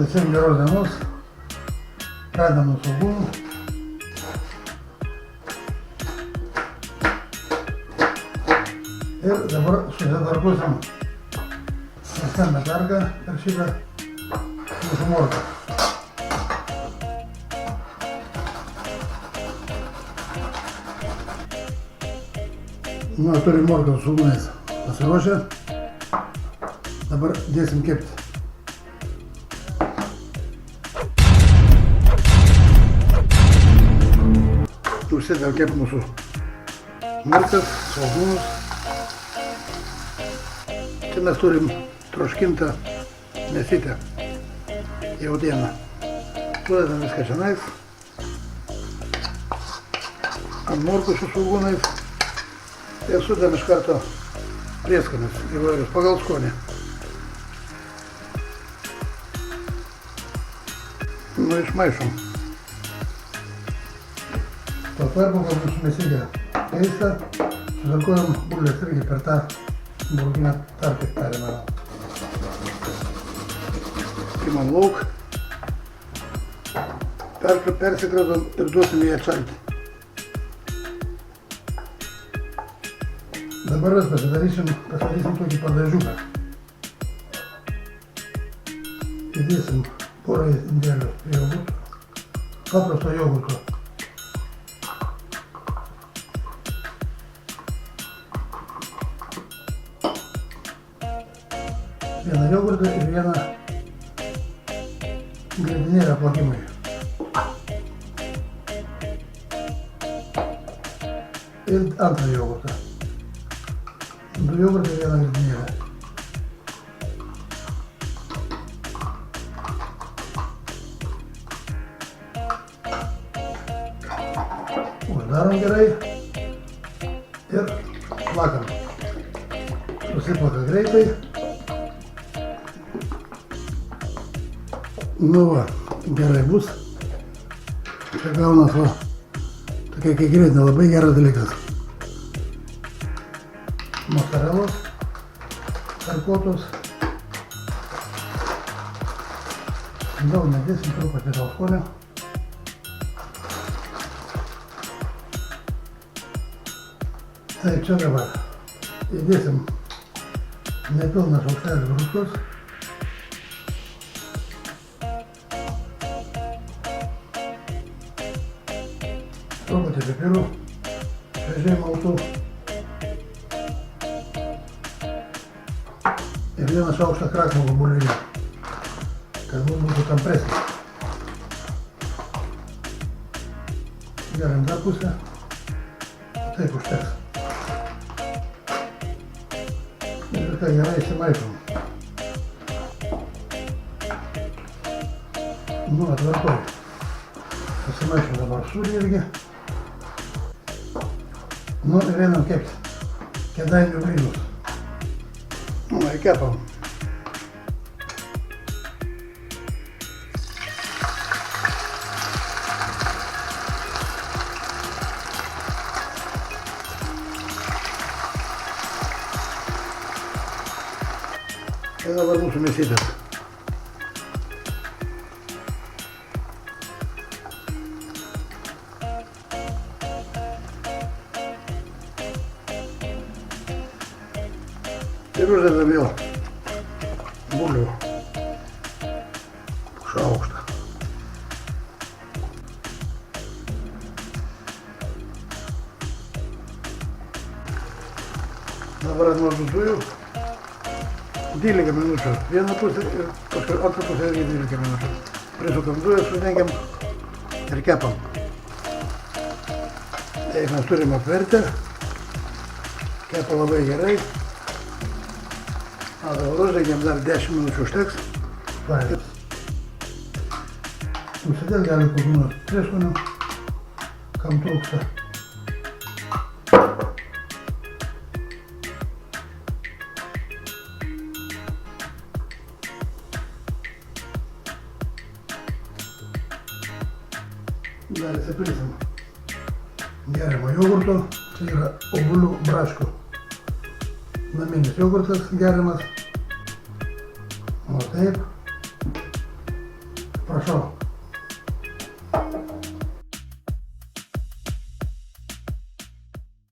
visiems geros dienos. Pradedam nuo svogūnų. Ir dabar susidarbuosim stambią tarką per šitą mūsų morką. Nu, turim morką su svogūnais pasiruošę. Dabar dėsim kepti. Užsidėjau kepti mūsų morkas, svogūnus. Čia mes turim troškintą mėsytę, jautieną. Sudedam viską čionais, ant morkų su svogūnais ir sudedam iš karto prieskonius įvairius pagal skonį. Nu, išmaišom. Tuo tarpu, kad mūsų mėsytė keista, sutarkuojam bulves irgi per tą burginę tarką tariamą. Imam lauk, persikradom ir duosim jį atšalti. Dabar mes pasidarysim tokį padažiuką. Įdėsim porą indelių jogurto, paprasto jogurto. Vieną jogurtą ir vieną grandinėlę plakimui. Ir antrą jogurtą. 2 jogurtai ir vieną grandinėlę. Uždarom gerai ir plakam. Susiplaka greitai. Nu va, gerai bus. Čia gaunas va, tokia kai greitinė, labai geras dalykas. Mocarelos, tarkuotos. Daug nedėsim, truputį dėl skonio. Taip, čia dabar įdėsim nepilną šaukštelį druskos. Truputį pipirų, šviežiai maltų ir vieną šaukštą krakmalo bulvinio, kad mums būtų tampresnis. Geriam dar pusę, taip užteks. Ir viską gerai įsimaišom. Nu, atvarkoj. Pasimaišom dabar sūrį irgi. Nu ir einam kepti kėdainių blynus. Nu, ir kepam. Ir dabar mūsų mėsytės. Ir uždedam vėl bulvių šaukštą. Dabar ant mažų dujų 12 minučių. Vieną pusę ir antrą pusę irgi 12 minučių. Prisukam dujas, sudengiam ir kepam. Tai mes turim apvertę. Kepa labai gerai. Dabar uždengiam dar 10 minučių užteks. Užsidėt gali kokių nors prieskonių, kam trūksta. Dar įsipilsim geriamo jogurto. Čia yra obuolių braškių naminis jogurtas geriamas. O taip. А що?